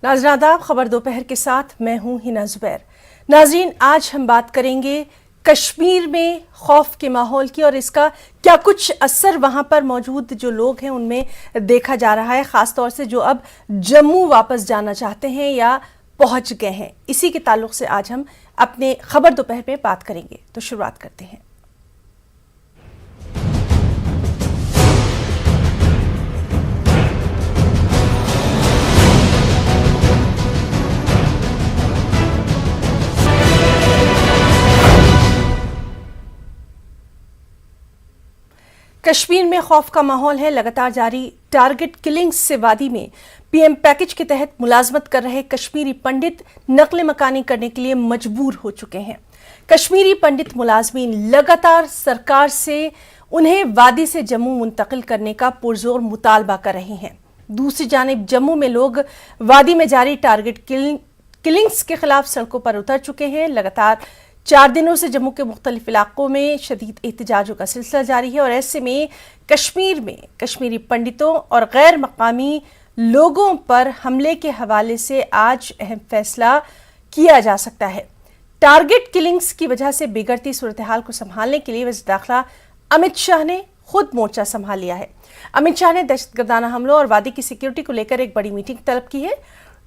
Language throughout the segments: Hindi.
नाज़रीन आदाब, खबर दोपहर के साथ मैं हूं हिना जुबैर। नाज़रीन, आज हम बात करेंगे कश्मीर में खौफ के माहौल की और इसका क्या कुछ असर वहां पर मौजूद जो लोग हैं उनमें देखा जा रहा है, खासतौर से जो अब जम्मू वापस जाना चाहते हैं या पहुंच गए हैं। इसी के ताल्लुक से आज हम अपने खबर दोपहर में बात करेंगे। तो शुरुआत करते हैं। कश्मीर में खौफ का माहौल है। लगातार जारी टारगेट किलिंग्स से वादी में पीएम पैकेज के तहत मुलाजमत कर रहे कश्मीरी पंडित नकल मकानी करने के लिए मजबूर हो चुके हैं। कश्मीरी पंडित मुलाजमीन लगातार सरकार से उन्हें वादी से जम्मू मुंतकिल करने का पुरजोर मुतालबा कर रहे हैं। दूसरी जानिब जम्मू में लोग वादी में जारी टारगेट किलिंग्स के खिलाफ सड़कों पर उतर चुके हैं। लगातार 4 दिनों से जम्मू के मुख्तलिफ इलाकों में शदीद एहतजाजों का सिलसिला जारी है और ऐसे में कश्मीर में कश्मीरी पंडितों और गैर मकामी लोगों पर हमले के हवाले से आज अहम फैसला किया जा सकता है। टारगेट किलिंग्स की वजह से बिगड़ती सूरत हाल को संभालने के लिए वज़ीर दाखिला अमित शाह ने खुद मोर्चा संभाल लिया है। अमित शाह ने दहशतगर्दाना हमलों और वादी की सिक्योरिटी को लेकर एक बड़ी मीटिंग तलब की है।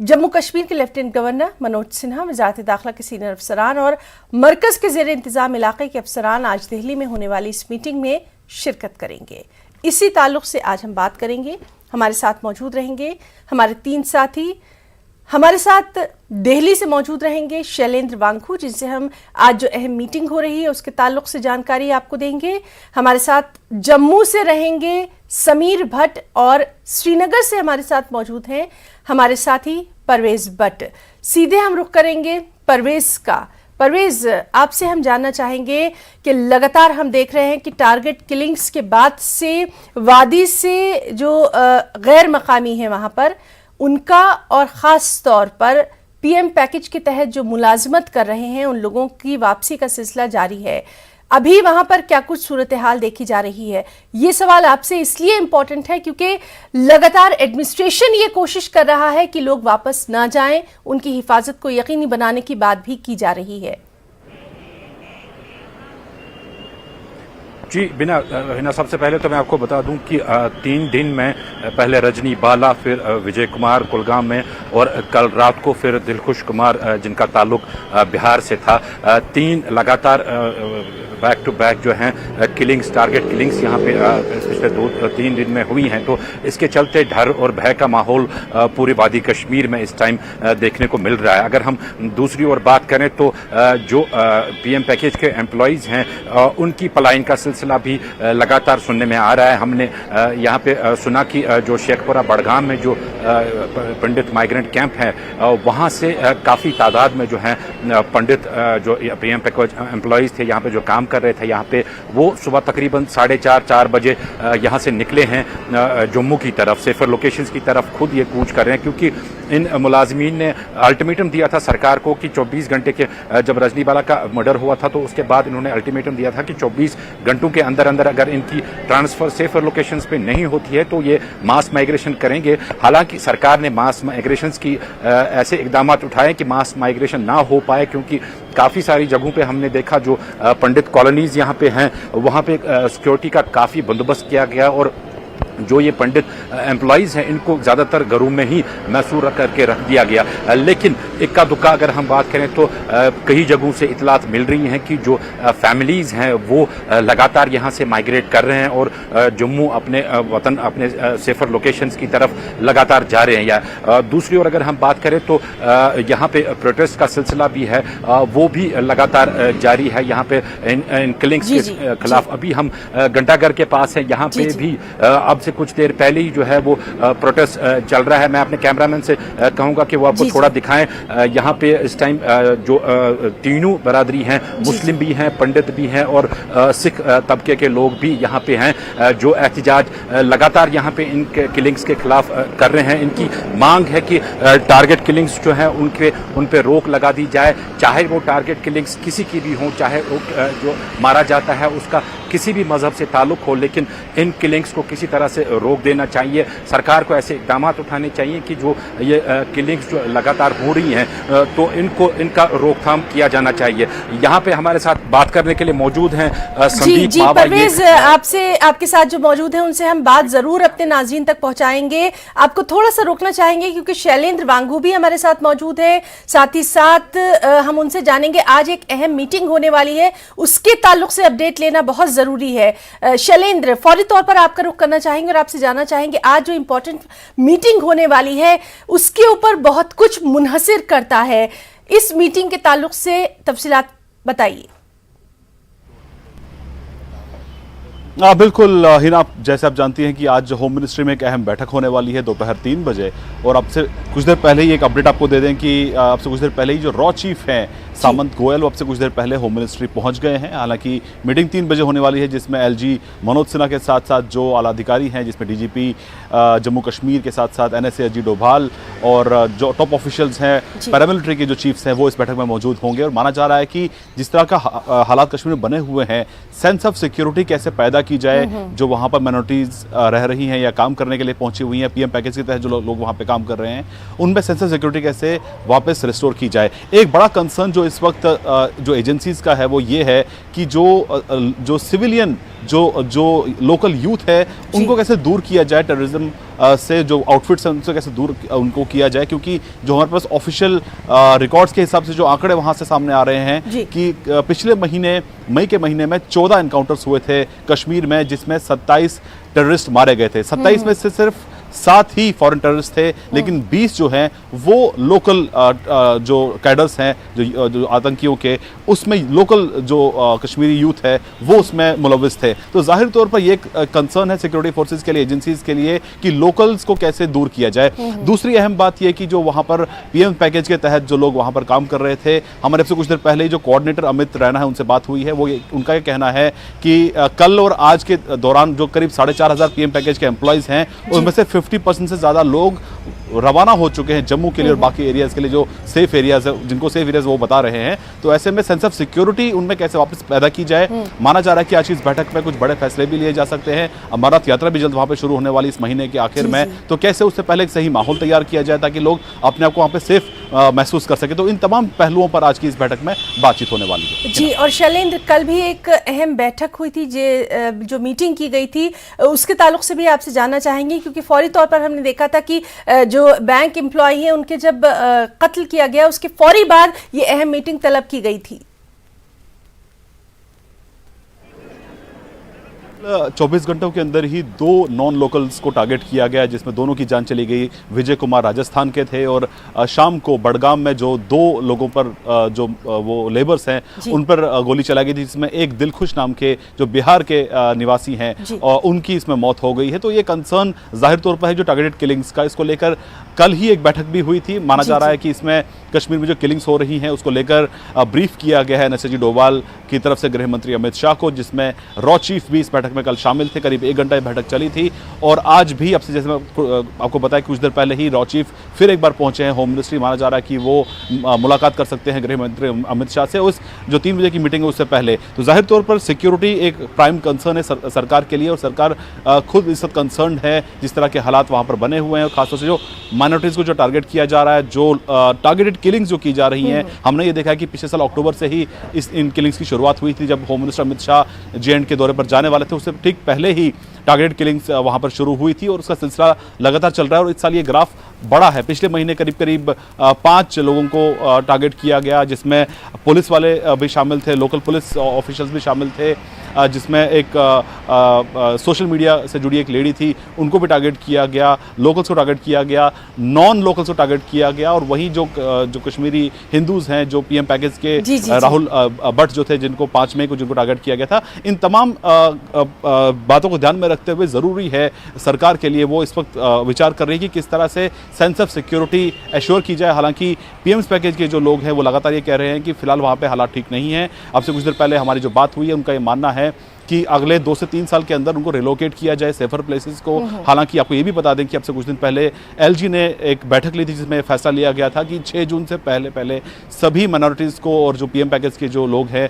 जम्मू कश्मीर के लेफ्टिनेंट गवर्नर मनोज सिन्हा, वज़ारत दाखिला के सीनियर अफसरान और मरकज के ज़ेर इंतजाम इलाके के अफसरान आज दिल्ली में होने वाली इस मीटिंग में शिरकत करेंगे। इसी ताल्लुक से आज हम बात करेंगे। हमारे साथ मौजूद रहेंगे हमारे 3 साथी। हमारे साथ दिल्ली से मौजूद रहेंगे शैलेंद्र वांगू, जिनसे हम आज जो अहम मीटिंग हो रही है उसके ताल्लुक से जानकारी आपको देंगे। हमारे साथ जम्मू से रहेंगे समीर भट्ट और श्रीनगर से हमारे साथ मौजूद हैं हमारे साथी परवेज भट्ट। सीधे हम रुख करेंगे परवेज का। परवेज, आपसे हम जानना चाहेंगे कि लगातार हम देख रहे हैं कि टारगेट किलिंग्स के बाद से वादी से जो गैर मकामी है वहां पर उनका और ख़ास तौर पर पीएम पैकेज के तहत जो मुलाजमत कर रहे हैं उन लोगों की वापसी का सिलसिला जारी है। अभी वहां पर क्या कुछ सूरत हाल देखी जा रही है? ये सवाल आपसे इसलिए इम्पोर्टेंट है क्योंकि लगातार एडमिनिस्ट्रेशन ये कोशिश कर रहा है कि लोग वापस ना जाएं, उनकी हिफाजत को यकीनी बनाने की बात भी की जा रही है। जी बिना सबसे पहले तो मैं आपको बता दूं कि 3 दिन में पहले रजनी बाला, फिर विजय कुमार कुलगाम में और कल रात को फिर दिलखुश कुमार जिनका ताल्लुक बिहार से था, 3 लगातार बैक टू बैक जो हैं किलिंग्स, टारगेट किलिंग्स यहाँ पे पिछले 2-3 दिन में हुई हैं। तो इसके चलते डर और भय का माहौल पूरे वादी कश्मीर में इस टाइम देखने को मिल रहा है। अगर हम दूसरी ओर बात करें तो जो पीएम पैकेज के एम्प्लॉयज़ हैं उनकी पलायन का सिलसिला भी लगातार सुनने में आ रहा है। हमने यहाँ पे सुना कि जो शेखपुरा बड़गाम में जो पंडित माइग्रेंट कैंप है वहाँ से काफ़ी तादाद में जो हैं पंडित जो पीएम पैकेज एम्प्लॉयज़ थे यहाँ पे जो काम कर रहे थे, यहाँ पे वो सुबह तकरीबन 4:30-4 बजे यहाँ से निकले हैं जम्मू की तरफ से, फिर लोकेशंस की तरफ खुद ये कूच कर रहे हैं क्योंकि इन मुलाजमीन ने अल्टीमेटम दिया था सरकार को कि 24 घंटे के, जब रजनी बाला का मर्डर हुआ था तो उसके बाद इन्होंने अल्टीमेटम दिया था कि 24 घंटों के अंदर अंदर अगर इनकी ट्रांसफर सेफर लोकेशंस पे नहीं होती है तो ये मास माइग्रेशन करेंगे। हालांकि सरकार ने मास माइग्रेशन की ऐसे इकदाम उठाए कि मास माइग्रेशन ना हो पाए क्योंकि काफ़ी सारी जगहों पे हमने देखा जो पंडित कॉलोनीज यहाँ पे हैं वहाँ पे सिक्योरिटी का काफ़ी बंदोबस्त किया गया और जो ये पंडित एम्प्लॉयज़ हैं इनको ज़्यादातर घरों में ही मैसूर करके रख दिया गया। लेकिन इक्का दुक्का अगर हम बात करें तो कई जगहों से इतलात मिल रही हैं कि जो फैमिलीज़ हैं वो लगातार यहाँ से माइग्रेट कर रहे हैं और जम्मू अपने वतन, अपने सेफर लोकेशंस की तरफ लगातार जा रहे हैं। या दूसरी ओर अगर हम बात करें तो यहाँ पे प्रोटेस्ट का सिलसिला भी है, वो भी लगातार जारी है। यहाँ पे इन किलिंग्स के खिलाफ अभी हम घंटाघर के पास हैं, यहाँ पे भी अब से कुछ देर पहले ही जो है वो प्रोटेस्ट चल रहा है। मैं अपने कैमरामैन से कहूंगा कि वो आपको थोड़ा दिखाएं। यहाँ पे इस टाइम जो तीनों बरादरी हैं, मुस्लिम भी हैं, पंडित भी हैं और सिख तबके के लोग भी यहाँ पे हैं जो एहतजाज लगातार यहाँ पे इन किलिंग्स के खिलाफ कर रहे हैं। इनकी मांग है कि टारगेट किलिंग्स जो है उन पे रोक लगा दी जाए, चाहे वो टारगेट किलिंग्स किसी की भी हो, चाहे जो मारा जाता है उसका किसी भी मजहब से ताल्लुक हो, लेकिन इन किलिंग्स को किसी तरह से रोक देना चाहिए। सरकार को ऐसे इकदाम उठाने चाहिए कि जो ये किलिंग्स जो लगातार हो रही हैं तो इनका रोकथाम किया जाना चाहिए। यहाँ पे हमारे साथ बात करने के लिए मौजूद हैं संदीप जी परवेज, आपके साथ जो मौजूद हैं उनसे हम बात जरूर अपने नाज़रीन तक पहुंचाएंगे। आपको थोड़ा सा रोकना चाहेंगे क्योंकि शैलेंद्र वांगू भी हमारे साथ मौजूद है। साथ ही साथ हम उनसे जानेंगे आज एक अहम मीटिंग होने वाली है, उसके ताल्लुक से अपडेट लेना बहुत जरूरी है। शैलेंद्र, फौरी तौर पर आपका रुख करना चाहेंगे और आपसे जानना चाहेंगे आज जो इंपॉर्टेंट मीटिंग होने वाली है उसके ऊपर बहुत कुछ मुनहसिर करता है। इस मीटिंग के ताल्लुक से तफसीलात बताइए। बिल्कुल हिना, जैसे आप जानती हैं कि आज होम मिनिस्ट्री में एक अहम बैठक होने वाली है दोपहर 3 बजे। और अब से कुछ देर पहले ही एक अपडेट आपको दे दें कि अब से कुछ देर पहले ही जो रॉ चीफ हैं सामंत गोयल, वो अब से कुछ देर पहले होम मिनिस्ट्री पहुंच गए हैं। हालांकि मीटिंग 3 बजे होने वाली है जिसमें एलजी मनोज सिन्हा के साथ साथ जो आला अधिकारी हैं, जिसमें डीजीपी जम्मू कश्मीर के साथ साथ एनएसए अजीत डोभाल और जो टॉप ऑफिशियल्स हैं, पैरामिलिट्री के जो चीफ्स हैं, वो इस बैठक में मौजूद होंगे। और माना जा रहा है कि जिस तरह का हालात कश्मीर में बने हुए हैं, सेंस ऑफ सिक्योरिटी कैसे पैदा की जाए, जो वहाँ पर माइनॉरिटीज रह रही हैं या काम करने के लिए पहुंची हुई हैं, पीएम पैकेज के तहत जो लोग वहाँ पे काम कर रहे हैं, उनमें सेंस ऑफ सिक्योरिटी कैसे वापस रिस्टोर की जाए। एक बड़ा कंसर्न जो इस वक्त जो एजेंसीज का है वो ये है कि जो सिविलियन जो लोकल यूथ है उनको कैसे दूर किया जाए टेररिज्म से, जो आउटफिट्स हैं उनसे कैसे दूर उनको किया जाए। क्योंकि जो हमारे पास ऑफिशियल रिकॉर्ड्स के हिसाब से जो आंकड़े वहां से सामने आ रहे हैं कि पिछले महीने मई के महीने में 14 एनकाउंटर्स हुए थे कश्मीर में, जिसमें 27 टेररिस्ट मारे गए थे। 27 में से सिर्फ 7 ही फॉरेन टेररिस्ट थे, लेकिन 20 जो हैं वो लोकल जो कैडर्स हैं जो आतंकियों के, उसमें लोकल जो कश्मीरी यूथ है वो उसमें मुलविस थे। तो जाहिर तौर पर ये कंसर्न है सिक्योरिटी फोर्सेस के लिए, एजेंसीज के लिए, कि लोकल्स को कैसे दूर किया जाए। दूसरी अहम बात यह कि जो वहां पर पीएम पैकेज के तहत जो लोग वहां पर काम कर रहे थे, हमारे से कुछ देर पहले ही जो कोऑर्डिनेटर अमित रैना है उनसे बात हुई है, वो उनका ये कहना है कि कल और आज के दौरान जो करीब 4,500 पीएम पैकेज के एम्प्लॉइज हैं उनमें से 50% से ज्यादा लोग रवाना हो चुके हैं जम्मू के लिए और बाकी एरियाज के लिए जो सेफ एरियाज है, जिनको सेफ एरियाज वो बता रहे हैं। तो ऐसे में सेंस ऑफ सिक्योरिटी उनमें कैसे वापस पैदा की जाए। माना जा रहा है कि आज की इस बैठक में कुछ बड़े फैसले भी लिए जा सकते हैं। अमरनाथ यात्रा भी जल्द वहां पे शुरू होने वाली इस महीने के आखिर में, तो कैसे उससे पहले एक सही माहौल तैयार किया जाए ताकि लोग अपने आप को वहां पे सेफ महसूस कर सके। तो इन तमाम पहलुओं पर आज की इस बैठक में बातचीत होने वाली है। जी, और शैलेंद्र, कल भी एक अहम बैठक हुई थी जो मीटिंग की गई थी, उसके ताल्लुक से भी आपसे जानना चाहेंगे क्योंकि फौरी तौर पर हमने देखा था कि जो बैंक एम्प्लॉई हैं उनके जब कत्ल किया गया उसके फौरी बाद ये अहम मीटिंग तलब की गई थी। 24 घंटों के अंदर ही 2 नॉन लोकल्स को टारगेट किया गया, जिसमें दोनों की जान चली गई। विजय कुमार राजस्थान के थे और शाम को बड़गाम में जो 2 लोगों पर जो वो लेबर्स हैं उन पर गोली चलाई गई थी, जिसमें एक दिलखुश नाम के जो बिहार के निवासी हैं और उनकी इसमें मौत हो गई है। तो ये कंसर्न जाहिर तौर पर है जो टारगेटेड किलिंग्स का, इसको लेकर कल ही एक बैठक भी हुई थी। माना जा रहा है कि इसमें कश्मीर में जो किलिंग्स हो रही हैं उसको लेकर ब्रीफ किया गया है एनएसए अजीत डोभाल की तरफ से गृह मंत्री अमित शाह को, जिसमें रॉ चीफ भी इस बैठक में कल शामिल थे। करीब 1 घंटा ये बैठक चली थी और आज भी अब से जैसे मैं आपको बताया कुछ देर पहले ही रॉ चीफ फिर एक बार पहुंचे हैं होम मिनिस्ट्री। माना जा रहा है कि वो मुलाकात कर सकते हैं गृह मंत्री अमित शाह से उस जो 3 बजे की मीटिंग है उससे पहले। तो जाहिर तौर पर सिक्योरिटी एक प्राइम कंसर्न है सरकार के लिए और सरकार खुद इस वक्त कंसर्न है जिस तरह के हालात वहां पर बने हुए हैं। खासतौर से जो माइनॉरिटीज को जो टारगेट किया जा रहा है, जो टारगेटेड किलिंग्स जो की जा रही हैं, हमने ये देखा है कि पिछले साल अक्टूबर से ही इन किलिंग्स की शुरुआत हुई थी। जब home minister Amit Shah JND के दौरे पर जाने वाले थे उससे ठीक पहले ही टारगेटेड किलिंग्स वहां पर शुरू हुई थी और उसका सिलसिला लगातार चल रहा है। और इस साल ये ग्राफ बड़ा है। पिछले महीने करीब 5 लोगों को टारगेट किया गया, जिसमें पुलिस वाले भी शामिल थे, लोकल पुलिस ऑफिशियल्स भी शामिल थे, जिसमें एक सोशल मीडिया से जुड़ी एक लेडी थी, उनको भी टारगेट किया गया, लोकल्स को टारगेट किया गया, नॉन लोकल्स को टारगेट किया गया। और वहीं जो कश्मीरी हिंदूज हैं जो पीएम पैकेज के राहुल भट्ट जो थे, जिनको 5 मई को जिनको टारगेट किया गया था, इन तमाम बातों को ध्यान में रखते हुए ज़रूरी है सरकार के लिए, वो इस वक्त विचार कर रही है कि किस तरह से सेंस ऑफ सिक्योरिटी एश्योर की जाए। हालांकि पीएम पैकेज के जो लोग हैं वो लगातार ये कह रहे हैं कि फिलहाल वहाँ पे हालात ठीक नहीं है। अब से कुछ देर पहले हमारी जो बात हुई है उनका ये मानना है कि अगले 2 से 3 साल के अंदर उनको रिलोकेट किया जाए सेफर प्लेसेस को। हालांकि आपको ये भी बता दें कि अब से कुछ दिन पहले एलजी ने एक बैठक ली थी जिसमें फैसला लिया गया था कि 6 जून से पहले सभी माइनॉरिटीज़ को और जो पीएम पैकेज के जो लोग हैं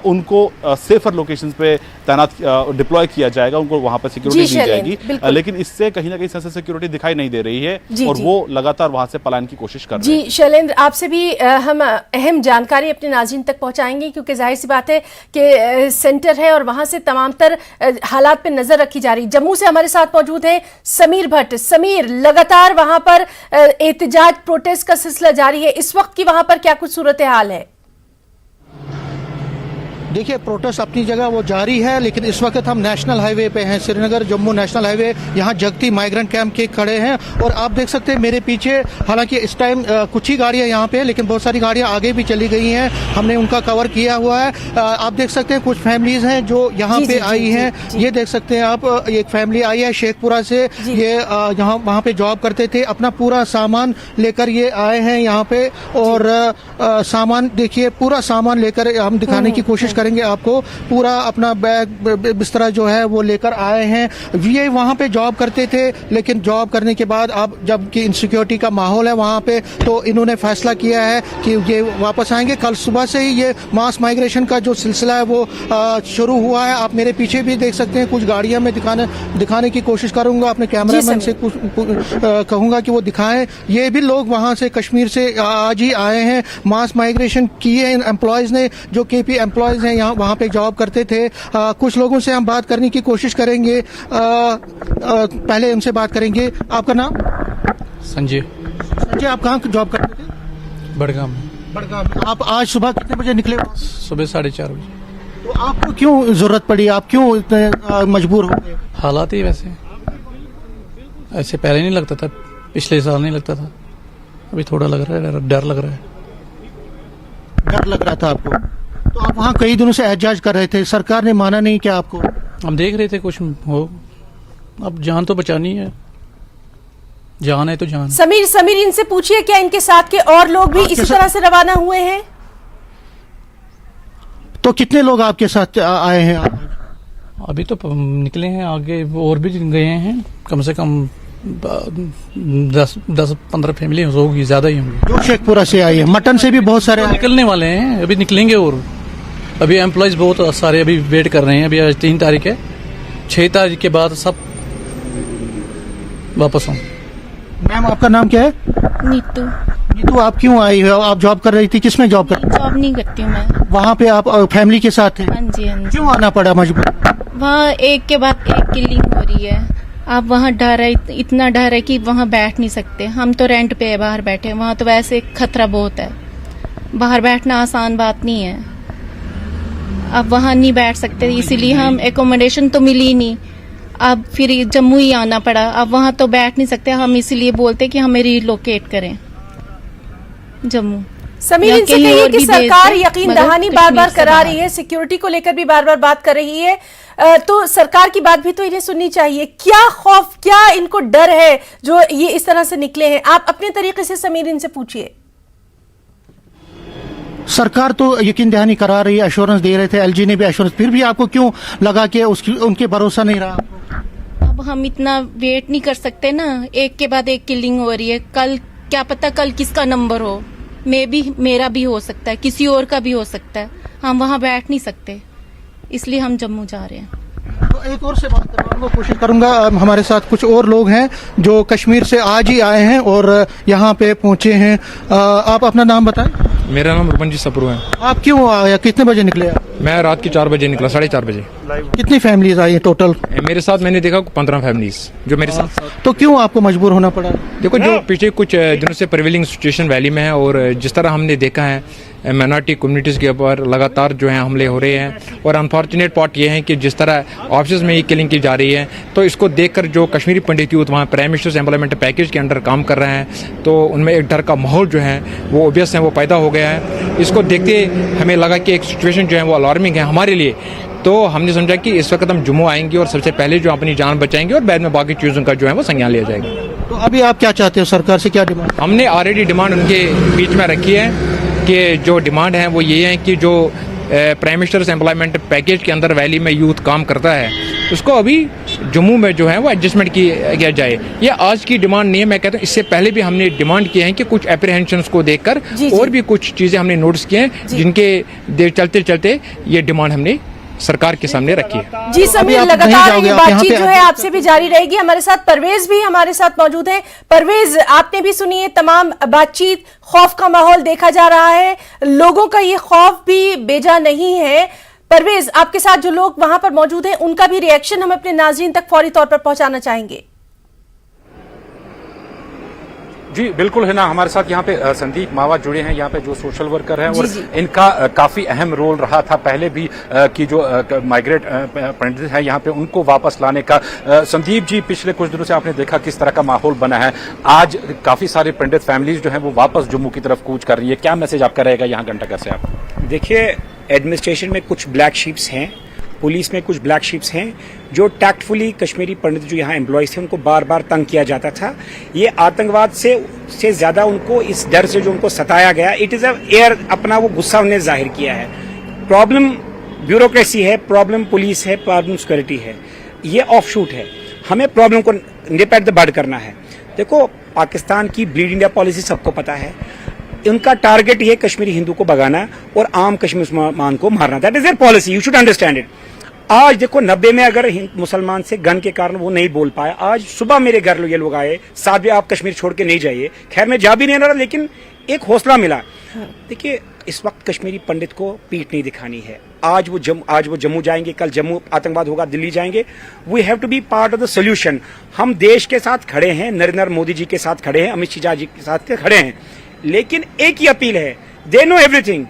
उनको सेफर लोकेशंस पे तैनात डिप्लॉय किया जाएगा, उनको वहां पर सिक्योरिटी दी जाएगी। लेकिन इससे कहीं ना कहीं सेंसर सिक्योरिटी दिखाई नहीं दे रही है और वो लगातार वहां से पलायन की कोशिश कर रहे हैं। जी शैलेंद्र, आपसे भी हम अहम जानकारी अपने नाज़रीन तक पहुंचाएंगे क्योंकि जाहिर सी बात है कि सेंटर है और वहां से तमाम तर हालात पे नजर रखी जा रही। जम्मू से हमारे साथ मौजूद है समीर भट्ट। समीर, लगातार वहां पर एहतजाज प्रोटेस्ट का सिलसिला जारी है, इस वक्त की वहां पर क्या कुछ सूरत हाल है? देखिए, प्रोटेस्ट अपनी जगह वो जारी है, लेकिन इस वक्त हम नेशनल हाईवे पे हैं, श्रीनगर जम्मू नेशनल हाईवे। यहाँ जगती माइग्रेंट कैंप के खड़े हैं और आप देख सकते हैं मेरे पीछे, हालांकि इस टाइम कुछ ही गाड़ियाँ यहाँ पे, लेकिन बहुत सारी गाड़ियाँ आगे भी चली गई हैं, हमने उनका कवर किया हुआ है। आप देख सकते हैं कुछ फैमिलीज हैं जो यहाँ पे आई हैं। ये देख सकते हैं आप, एक फैमिली आई है शेखपुरा से, ये यहाँ वहाँ पे जॉब करते थे, अपना पूरा सामान लेकर ये आए हैं यहाँ पे। और सामान देखिए, पूरा सामान लेकर हम दिखाने की कोशिश करेंगे आपको। पूरा अपना बैग बिस्तरा जो है वो लेकर आए हैं। ये वहाँ पे जॉब करते थे, लेकिन जॉब करने के बाद अब जबकि इनसिक्योरिटी का माहौल है वहाँ पे, तो इन्होंने फैसला किया है कि ये वापस आएंगे। कल सुबह से ही ये मास माइग्रेशन का जो सिलसिला है वो शुरू हुआ है। आप मेरे पीछे भी देख सकते हैं, कुछ गाड़ियाँ में दिखाने की कोशिश करूंगा, अपने कैमरामैन से कुछ कहूंगा कि वो दिखाएं। ये भी लोग वहाँ से कश्मीर से आज ही आए हैं, मास माइग्रेशन किए इन एम्प्लॉयज ने, जो केपी एम्प्लॉयज हैं, यहाँ वहाँ पे जॉब करते थे। कुछ लोगों से हम बात करने की कोशिश करेंगे। पहले उनसे बात करेंगे। आपका नाम? संजय। संजय, आप कहाँ जॉब करते थे? बड़गाम। बड़गाम। आप आज सुबह कितने बजे निकले? सुबह 4:30 बजे। तो आपको क्यों जरूरत पड़ी, आप क्यों इतने मजबूर हो गए? हालात ही वैसे, ऐसे पहले नहीं लगता था, पिछले साल नहीं लगता था, अभी थोड़ा लग रहा है, डर लग रहा है। डर लग रहा था आपको? तो आप वहाँ कई दिनों से एहतजाज कर रहे थे, सरकार ने माना नहीं क्या आपको? हम देख रहे थे कुछ हो, अब जान तो बचानी है, जान है तो जान। समीर, इनसे पूछिए क्या इनके साथ के और लोग भी इसी तरह से रवाना हुए हैं? तो कितने लोग आपके साथ आए हैं? अभी तो निकले हैं, आगे और भी गए हैं, कम से कम 10-15 फैमिली होगी, ज्यादा ही होंगी। जो शेखपुरा से आई है, मटन से भी बहुत सारे निकलने वाले हैं, अभी निकलेंगे। और अभी एम्प्लॉयज बहुत सारे अभी वेट कर रहे हैं। अभी आज 3 तारीख है, 6 तारीख के बाद सब वापस हों। मैम, आपका नाम क्या है? नीतू, आप क्यों आई हो? आप जॉब कर रही थी, किसमें जॉब कर? जॉब नहीं करती हूँ मैं। वहाँ पे आप फैमिली के साथ थे? हाँ जी। क्यों आना पड़ा मजबूर? वहाँ एक के बाद एक किलिंग हो रही है। आप वहाँ डर है, इतना डर है कि वहाँ बैठ नहीं सकते। हम तो रेंट पे बाहर बैठे हैं, वहाँ तो वैसे खतरा बहुत है, बाहर बैठना आसान बात नहीं है। अब वहाँ नहीं बैठ सकते, इसीलिए हम एकोमोडेशन तो मिली ही नहीं, अब फिर जम्मू ही आना पड़ा। अब वहाँ तो बैठ नहीं सकते, हम इसीलिए बोलते कि हमें रिलोकेट करें जम्मू। समीर, इनसे कहिए कि सरकार यकीन दहानी बार-बार करा रही है, सिक्योरिटी को लेकर भी बार-बार बात कर रही है, तो सरकार की बात भी तो इन्हें सुननी चाहिए। क्या खौफ, क्या इनको डर है जो ये इस तरह से निकले हैं? आप अपने तरीके से समीर इनसे पूछिए। सरकार तो यकीन दहानी करा रही है, एश्योरेंस दे रहे थे, एलजी ने भी एश्योरेंस, फिर भी आपको क्यों लगा कि उनके भरोसा नहीं रहा? अब हम इतना वेट नहीं कर सकते ना, एक के बाद एक किलिंग हो रही है। कल क्या पता कल किसका नंबर हो, मेरा भी हो सकता है, किसी और का भी हो सकता है। हम वहाँ बैठ नहीं सकते, इसलिए हम जम्मू जा रहे हैं। तो एक और से बात करने की कोशिश करूंगा। हमारे साथ कुछ और लोग हैं जो कश्मीर से आज ही आए हैं और यहाँ पे पहुंचे हैं। आप अपना नाम बताएं। मेरा नाम रुपनजी सप्रू है। आप क्यों आया, कितने बजे निकले आप? मैं रात के 4 बजे निकला, 4:30 बजे। कितनी फैमिलीज आई है टोटल? मेरे साथ मैंने देखा 15 फैमिलीज जो मेरे साथ। तो क्यों आपको मजबूर होना पड़ा? देखो, जो पिछले कुछ दिनों से प्रिवेलिंग सिचुएशन वैली में है और जिस तरह हमने देखा है माइनॉरिटी कम्युनिटीज़ के ऊपर लगातार जो है हमले हो रहे हैं, और अनफॉर्चुनेट पार्ट ये है कि जिस तरह ऑफिस में ये किलिंग की जा रही है, तो इसको देखकर जो कश्मीरी पंडित यूथ वहाँ प्राइम मिनिस्टर्स एम्प्लॉयमेंट पैकेज के अंडर काम कर रहे हैं, तो उनमें एक डर का माहौल जो है वो ऑब्वियस है, वो पैदा हो गया है। इसको देखते हमें लगा कि एक सिचुएशन जो है वो अलार्मिंग है हमारे लिए, तो हमने समझा कि इस वक्त हम जम्मू आएंगे और सबसे पहले जो अपनी जान बचाएंगे और बाद में बाकी चीज़ों का जो है वो संज्ञान लिया जाएगा। तो अभी आप क्या चाहते हो, सरकार से क्या डिमांड? हमने ऑलरेडी डिमांड उनके बीच में रखी है कि जो डिमांड है वो ये है कि जो प्राइम मिनिस्टर्स एम्प्लॉयमेंट पैकेज के अंदर वैली में यूथ काम करता है, उसको अभी जम्मू में जो है वो एडजस्टमेंट किया जाए। ये आज की डिमांड नहीं है, मैं कहता हूँ इससे पहले भी हमने डिमांड किए हैं कि कुछ एप्रीहेंशंस को देखकर और भी कुछ चीज़ें हमने नोटिस किए हैं जिनके चलते चलते ये डिमांड हमने सरकार के सामने रखी है। जी समीर, लगातार ये बातचीत जो है आपसे भी जारी रहेगी। हमारे साथ परवेज भी हमारे साथ मौजूद है। परवेज, आपने भी सुनी है तमाम बातचीत, खौफ का माहौल देखा जा रहा है, लोगों का ये खौफ भी बेजा नहीं है। परवेज, आपके साथ जो लोग वहां पर मौजूद हैं उनका भी रिएक्शन हम अपने नाज़रीन तक फौरी तौर पर पहुंचाना चाहेंगे। जी बिल्कुल है ना, हमारे साथ यहाँ पे संदीप मावा जुड़े हैं, यहाँ पे जो सोशल वर्कर हैं और इनका काफी अहम रोल रहा था पहले भी कि जो माइग्रेट पंडित हैं यहाँ पे उनको वापस लाने का। संदीप जी, पिछले कुछ दिनों से आपने देखा किस तरह का माहौल बना है, आज काफी सारे पंडित फैमिलीज जो हैं वो वापस जम्मू की तरफ कूच कर रही है, क्या मैसेज आपका रहेगा यहाँ घंटाघर से? आप देखिए, एडमिनिस्ट्रेशन में कुछ ब्लैक शीप्स हैं, पुलिस में कुछ ब्लैक शीप्स हैं जो टैक्टफुली कश्मीरी पंडित जो यहाँ एम्प्लॉयज थे उनको बार बार तंग किया जाता था। ये आतंकवाद से ज्यादा उनको इस डर से जो उनको सताया गया, इट इज एयर अपना वो गुस्सा उन्हें जाहिर किया है। प्रॉब्लम ब्यूरोक्रेसी है, प्रॉब्लम पुलिस है, प्रॉब्लम सिक्योरिटी है, ये ऑफ शूट है। हमें प्रॉब्लम को निप एट द बड करना है। देखो, पाकिस्तान की ब्लीड इंडिया पॉलिसी सबको पता है, उनका टारगेट ये कश्मीरी हिंदू को भगाना और आम कश्मीर मुसलमान को मारना, that is their policy, you should understand it. आज देखो, 90 में अगर मुसलमान से गन के कारण वो नहीं बोल पाया, आज सुबह मेरे घर ये लोग आए, 7 बजे आप कश्मीर छोड़ के नहीं जाइए, खैर मैं जा भी नहीं रहा, लेकिन एक हौसला मिला। देखिए, इस वक्त कश्मीरी पंडित को पीठ नहीं दिखानी है। आज वो जम्मू जाएंगे, कल जम्मू आतंकवाद होगा, दिल्ली जाएंगे। We have to be part of the solution. हम देश के साथ खड़े हैं, नरेंद्र मोदी जी के साथ खड़े हैं, अमित शाह जी के साथ खड़े हैं, लेकिन एक ही अपील है, दे नो एवरीथिंग।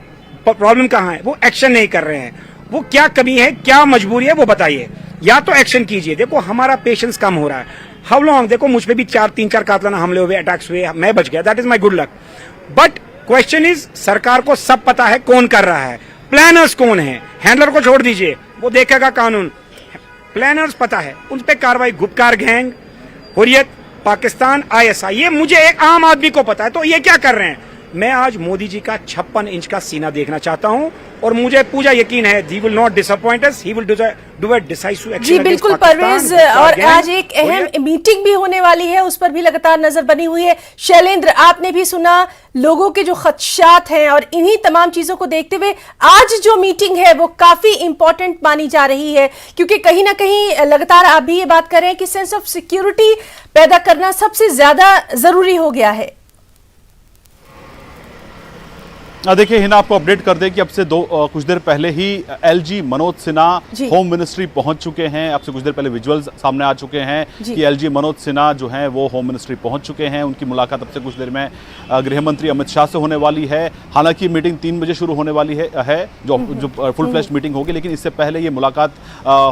प्रॉब्लम कहाँ है? वो एक्शन नहीं कर रहे हैं। वो क्या कमी है, क्या मजबूरी है, वो बताइए, या तो एक्शन कीजिए। देखो, हमारा पेशेंस कम हो रहा है। How long? देखो, मुझ पे भी 3-4 कातलाना हमले हुए, अटैक्स हुए, मैं बच गया, that is my good luck. But question is, सरकार को सब पता है कौन कर रहा है, प्लानर्स कौन है, हैंडलर को छोड़ दीजिए, वो देखेगा कानून। प्लानर्स पता है, उन पे कार्रवाई। गुपकार गैंग, हुर्रियत, पाकिस्तान, ISI, ये मुझे एक आम आदमी को पता है, तो ये क्या कर रहे हैं? मैं आज मोदी जी का 56 इंच का सीना देखना चाहता हूं और मुझे पूरा यकीन है, he will not disappoint us, he will do a decisive action। जी बिल्कुल परवेज, और आज एक अहम मीटिंग भी होने वाली है, उस पर भी लगातार नजर बनी हुई है। शैलेंद्र, आपने भी सुना लोगों के जो खदशात हैं, और इन्हीं तमाम चीजों को देखते हुए आज जो मीटिंग है वो काफी इंपॉर्टेंट मानी जा रही है, क्योंकि कहीं ना कहीं लगातार आप भी ये बात कर रहे हैं कि सेंस ऑफ सिक्योरिटी पैदा करना सबसे ज्यादा जरूरी हो गया है। देखिए, हिना आपको अपडेट कर दें कि अब से कुछ देर पहले ही LG Manoj Sinha home ministry पहुंच चुके हैं। अब से कुछ देर पहले विजुअल्स सामने आ चुके हैं कि LG मनोज सिन्हा जो हैं वो होम मिनिस्ट्री पहुंच चुके हैं। उनकी मुलाकात अब से कुछ देर में गृह मंत्री अमित शाह से होने वाली है। हालांकि मीटिंग 3 बजे शुरू होने वाली है जो फुल फ्लैश मीटिंग होगी, लेकिन इससे पहले ये मुलाकात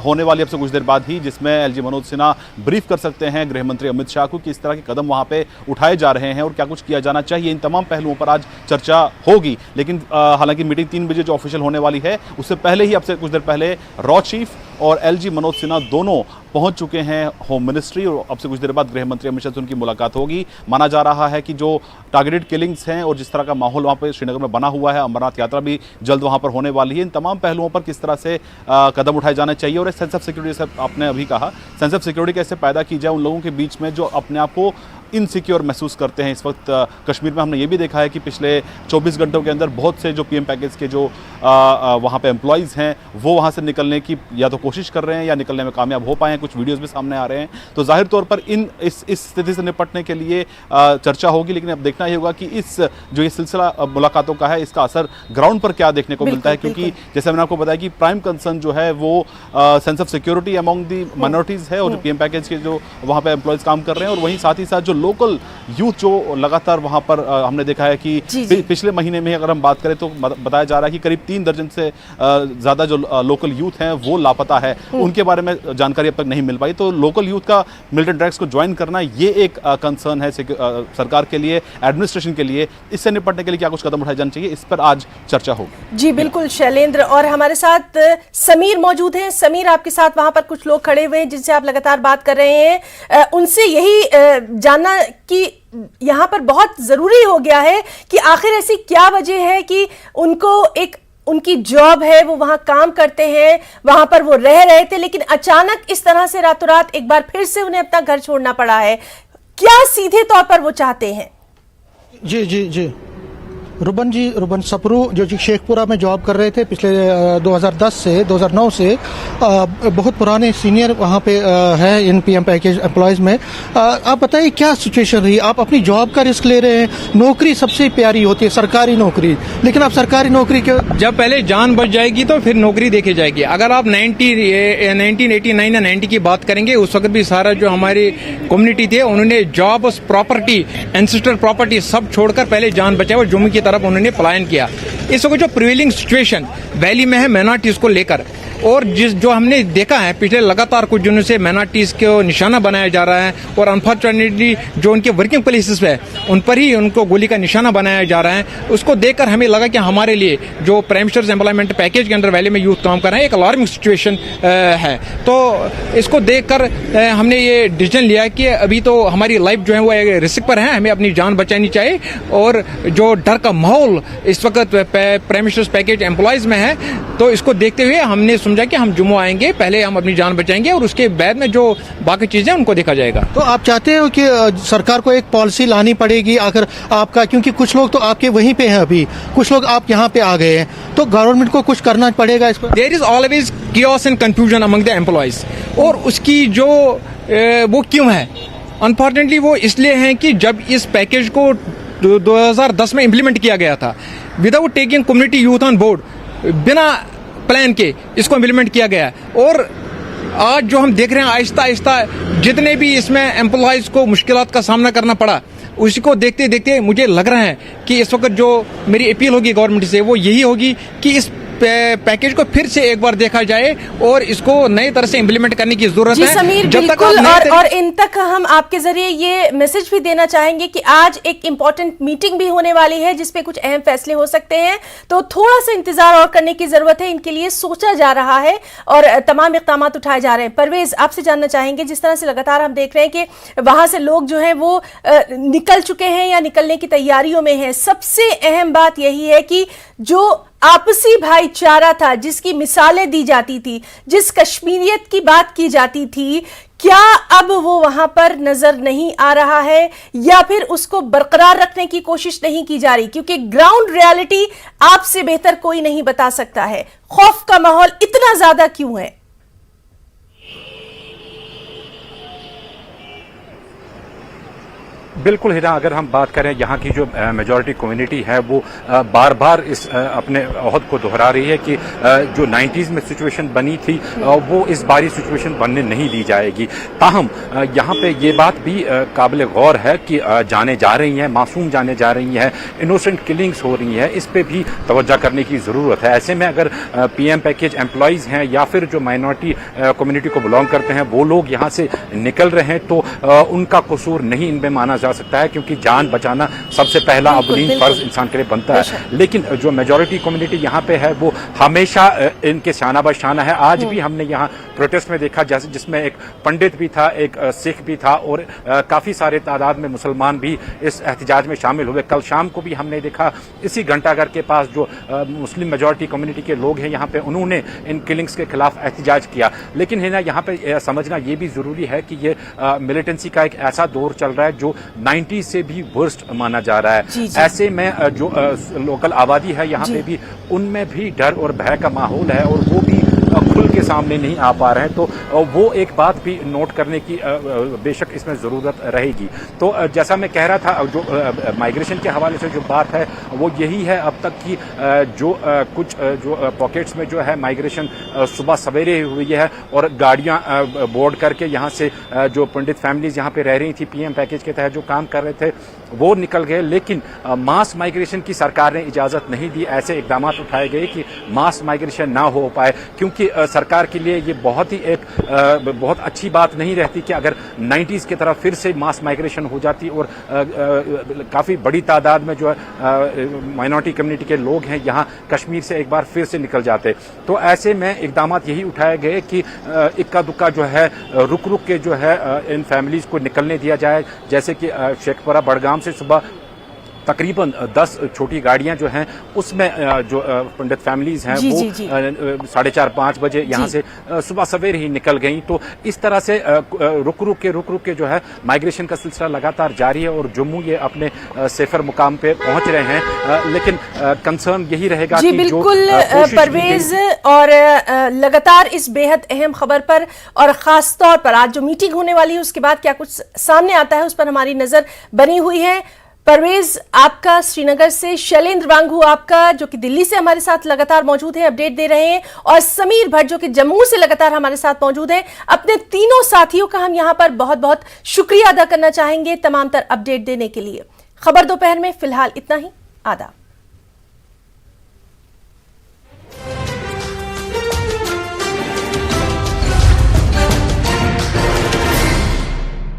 होने वाली अब से कुछ देर बाद ही, जिसमें LG मनोज सिन्हा ब्रीफ कर सकते हैं गृह मंत्री अमित शाह को कि इस तरह के कदम वहां पे उठाए जा रहे हैं और क्या कुछ किया जाना चाहिए। इन तमाम पहलुओं पर आज चर्चा होगी। लेकिन हालांकि मीटिंग 3 बजे जो ऑफिशियल होने वाली है, उससे पहले ही अब से कुछ देर पहले रॉ चीफ और LG मनोज सिन्हा दोनों पहुंच चुके हैं होम मिनिस्ट्री, और अब से कुछ देर बाद गृह मंत्री अमित शाह से उनकी मुलाकात होगी। माना जा रहा है कि जो टारगेटेड किलिंग्स हैं और जिस तरह का माहौल वहां पर श्रीनगर में बना हुआ है, अमरनाथ यात्रा भी जल्द वहां पर होने वाली है, इन तमाम पहलुओं पर किस तरह से कदम उठाए जाने चाहिए। और सेंस ऑफ सिक्योरिटी, जैसे आपने अभी कहा, सेंस ऑफ सिक्योरिटी कैसे पैदा की जाए उन लोगों के बीच में जो अपने आप को इनसिक्योर महसूस करते हैं। इस वक्त कश्मीर में हमने ये भी देखा है कि पिछले 24 घंटों के अंदर बहुत से जो PM पैकेज के जो वहाँ पे एम्प्लॉयज़ हैं वो वहाँ से निकलने की या तो कोशिश कर रहे हैं या निकलने में कामयाब हो पाए हैं। कुछ वीडियोस भी सामने आ रहे हैं। तो जाहिर तौर पर इस स्थिति से निपटने के लिए चर्चा होगी, लेकिन अब देखना ही होगा कि इस जो ये सिलसिला मुलाकातों का है, इसका असर ग्राउंड पर क्या देखने को मिलता है। क्योंकि जैसे मैंने आपको बताया कि प्राइम कंसर्न जो है वो sense of security among the minorities है, और जो PM पैकेज के जो वहाँ पर एम्प्लॉयज़ काम कर रहे हैं, और वहीं साथ ही साथ जो लोकल यूथ जो लगातार वहां पर हमने देखा है कि पिछले महीने में अगर हम बात करें तो बताया जा रहा है कि करीब 3 दर्जन से ज्यादा जो लोकल यूथ हैं वो लापता है। उनके बारे में जानकारी अब तक नहीं मिल पाई। तो लोकल यूथ का मिलिटेंट ट्रैक्स को ज्वाइन करना ये एक कंसर्न है सरकार के लिए, एडमिनिस्ट्रेशन के लिए। इससे निपटने के लिए क्या कुछ कदम उठाए जाने चाहिए, इस पर आज चर्चा होगी। जी बिल्कुल शैलेंद्र, और हमारे साथ समीर मौजूद हैं। समीर, आपके साथ वहां पर कुछ लोग खड़े हुए हैं जिनसे आप लगातार बात कर रहे हैं, उनसे यही जानना कि यहाँ पर बहुत जरूरी हो गया है कि आखिर ऐसी क्या वजह है कि उनको एक उनकी जॉब है, वो वहां काम करते हैं, वहां पर वो रह रहे थे, लेकिन अचानक इस तरह से रातों रात एक बार फिर से उन्हें अपना घर छोड़ना पड़ा है। क्या सीधे तौर पर वो चाहते हैं? जी जी जी, रुबन सपरू जो जी शेखपुरा में जॉब कर रहे थे पिछले 2010 से 2009 से, बहुत पुराने सीनियर वहाँ पे है इन पीएम पैकेज एम्प्लॉयज में। आप बताइए क्या सिचुएशन रही? आप अपनी जॉब का रिस्क ले रहे हैं, नौकरी सबसे प्यारी होती है सरकारी नौकरी, लेकिन आप सरकारी नौकरी के जब पहले जान बच जाएगी तो फिर नौकरी देखी जाएगी। अगर आप 1989 या 90 की बात करेंगे, उस वक्त भी सारा जो हमारी कम्युनिटी थे उन्होंने जॉब, प्रॉपर्टी, एंसेस्टर प्रॉपर्टी सब छोड़कर पहले जान बचाई और जम्मू की तरफ उन्होंने पलायन किया। इस वक्त जो प्रिवेलिंग सिचुएशन वैली में है माइनॉरिटीज को लेकर, और जो हमने देखा है पिछले लगातार कुछ दिनों से माइनॉरिटीज को निशाना बनाया जा रहा है, और अनफॉर्चुनेटली जो उनके वर्किंग प्लेसेस पे उन पर ही उनको गोली का निशाना बनाया जा रहा है। उसको देखकर हमें लगा कि हमारे लिए जो प्राइम मिनिस्टर्स एम्प्लॉयमेंट पैकेज के अंदर वैली में यूथ काम कर रहे हैं, एक अलार्मिंग सिचुएशन है। तो इसको देखकर हमने ये डिसीजन लिया कि अभी तो हमारी लाइफ जो है वो रिस्क पर है, हमें अपनी जान बचानी चाहिए, और जो डर का माहौल इस वक्त प्राइम मिनिस्टर्स पैकेज एम्प्लॉयज में है, तो इसको देखते हुए हमने समझा कि हम जम्मू आएंगे, पहले हम अपनी जान बचाएंगे और उसके बाद में जो बाकी चीजें उनको देखा जाएगा। तो आप चाहते हो कि सरकार को एक पॉलिसी लानी पड़ेगी अगर आपका, क्योंकि कुछ लोग तो आपके वहीं पे हैं अभी, कुछ लोग आप यहाँ पे आ गए हैं, तो गवर्नमेंट को कुछ करना पड़ेगा इस पर। There is always chaos and confusion among the employees, और उसकी जो वो क्यों है? अनफॉर्चुनेटली वो इसलिए है कि जब इस पैकेज को 2010 में इम्प्लीमेंट किया गया था, without taking community youth on board, बिना प्लान के इसको इम्प्लीमेंट किया गया, और आज जो हम देख रहे हैं आहिस्ता आहिस्ता जितने भी इसमें एम्प्लॉयज को मुश्किलात का सामना करना पड़ा, उसी को देखते देखते मुझे लग रहा है कि इस वक्त जो मेरी अपील होगी गवर्नमेंट से वो यही होगी कि इस पैकेज को फिर से एक बार देखा जाए और इसको नई तरह से इम्प्लीमेंट करने की जरूरत है। समीर, जब बिल्कुल, और इन तक हम आपके जरिए ये मैसेज भी देना चाहेंगे कि आज एक इंपॉर्टेंट मीटिंग भी होने वाली है जिसपे कुछ अहम फैसले हो सकते हैं, तो थोड़ा सा इंतजार और करने की जरूरत है। इनके लिए सोचा जा रहा है और तमाम इक़दाम उठाए जा रहे हैं। परवेज, आपसे जानना चाहेंगे, जिस तरह से लगातार हम देख रहे हैं कि वहां से लोग जो है वो निकल चुके हैं या निकलने की तैयारियों में हैं, सबसे अहम बात यही है कि जो आपसी भाईचारा था, जिसकी मिसालें दी जाती थी, जिस कश्मीरियत की बात की जाती थी, क्या अब वो वहां पर नजर नहीं आ रहा है या फिर उसको बरकरार रखने की कोशिश नहीं की जा रही? क्योंकि ग्राउंड रियलिटी आपसे बेहतर कोई नहीं बता सकता है। खौफ का माहौल इतना ज्यादा क्यों है? बिल्कुल हिना, अगर हम बात करें यहाँ की जो मेजॉरिटी कम्युनिटी है वो बार बार इस अपने अहद को दोहरा रही है कि जो 90s में सिचुएशन बनी थी वो इस बारी सिचुएशन बनने नहीं दी जाएगी। ताहम यहाँ पे ये बात भी काबिल गौर है कि जाने जा रही हैं, मासूम जाने जा रही हैं, इनोसेंट किलिंग्स हो रही हैं, इस पे भी तवज्जो करने की ज़रूरत है। ऐसे में अगर पीएम पैकेज एम्प्लॉयज़ हैं या फिर जो माइनॉरिटी कम्युनिटी को बिलोंग करते हैं वो लोग यहाँ से निकल रहे हैं तो उनका कसूर नहीं इनमें माना जा सकता है, क्योंकि जान बचाना सबसे पहला अवलीन फर्ज इंसान के लिए बनता है। लेकिन जो मेजॉरिटी कम्युनिटी यहाँ पे है वो हमेशा इनके शाना बशाना है। आज भी हमने यहाँ प्रोटेस्ट में देखा जैसे जिसमें एक पंडित भी था, एक सिख भी था और काफी सारे तादाद में मुसलमान भी इस एहतजाज में शामिल हुए। कल शाम को भी हमने देखा इसी घंटाघर के पास जो मुस्लिम मेजॉरिटी कम्युनिटी के लोग हैं यहाँ पे, उन्होंने इन किलिंग्स के खिलाफ एहतजाज किया। लेकिन है ना, यहाँ पे समझना ये भी जरूरी है कि ये मिलिटेंसी का एक ऐसा दौर चल रहा है जो 90 से भी वर्स्ट माना जा रहा है। जी। ऐसे में जो लोकल आबादी है यहाँ पे भी, उनमें भी डर और भय का माहौल है और वो भी खुल के सामने नहीं आ पा रहे हैं। तो वो एक बात भी नोट करने की बेशक इसमें ज़रूरत रहेगी। तो जैसा मैं कह रहा था, जो माइग्रेशन के हवाले से जो बात है वो यही है अब तक की जो कुछ जो पॉकेट्स में जो है माइग्रेशन सुबह सवेरे हुई है और गाड़ियां बोर्ड करके यहाँ से जो पंडित फैमिलीज यहाँ पे रह रही थी पीएम पैकेज के तहत जो काम कर रहे थे वो निकल गए। लेकिन मास माइग्रेशन की सरकार ने इजाज़त नहीं दी। ऐसे इकदाम उठाए गए कि मास माइग्रेशन ना हो पाए, क्योंकि सरकार के लिए ये बहुत ही एक बहुत अच्छी बात नहीं रहती कि अगर 90s की तरफ फिर से मास माइग्रेशन हो जाती और काफ़ी बड़ी तादाद में जो है माइनॉरिटी कम्युनिटी के लोग हैं यहाँ कश्मीर से एक बार फिर से निकल जाते। तो ऐसे में इकदाम यही उठाए गए कि इक्का दुक्का जो है रुक रुक के जो है इन फैमिलीज़ को निकलने दिया जाए। जैसे कि शेखपुरा बड़गाम से सुबह तकरीबन 10 छोटी गाड़ियां जो हैं उसमें जो पंडित फैमिलीज हैं वो 4:30-5 बजे यहाँ से सुबह सवेरे ही निकल गई। तो इस तरह से रुक रुक के जो है माइग्रेशन का सिलसिला लगातार जारी है और जम्मू ये अपने सेफर मुकाम पे पहुंच रहे हैं। लेकिन कंसर्न यही रहेगा जी कि बिल्कुल जो परवेज, और लगातार इस बेहद अहम खबर पर और खास तौर पर आज जो मीटिंग होने वाली है उसके बाद क्या कुछ सामने आता है उस पर हमारी नजर बनी हुई है। परवेज आपका श्रीनगर से, शैलेंद्र वांगू आपका जो कि दिल्ली से हमारे साथ लगातार मौजूद है, अपडेट दे रहे हैं, और समीर भट्ट जो कि जम्मू से लगातार हमारे साथ मौजूद है। अपने तीनों साथियों का हम यहां पर बहुत बहुत शुक्रिया अदा करना चाहेंगे तमाम तर अपडेट देने के लिए। खबर दोपहर में फिलहाल इतना ही। आदाब।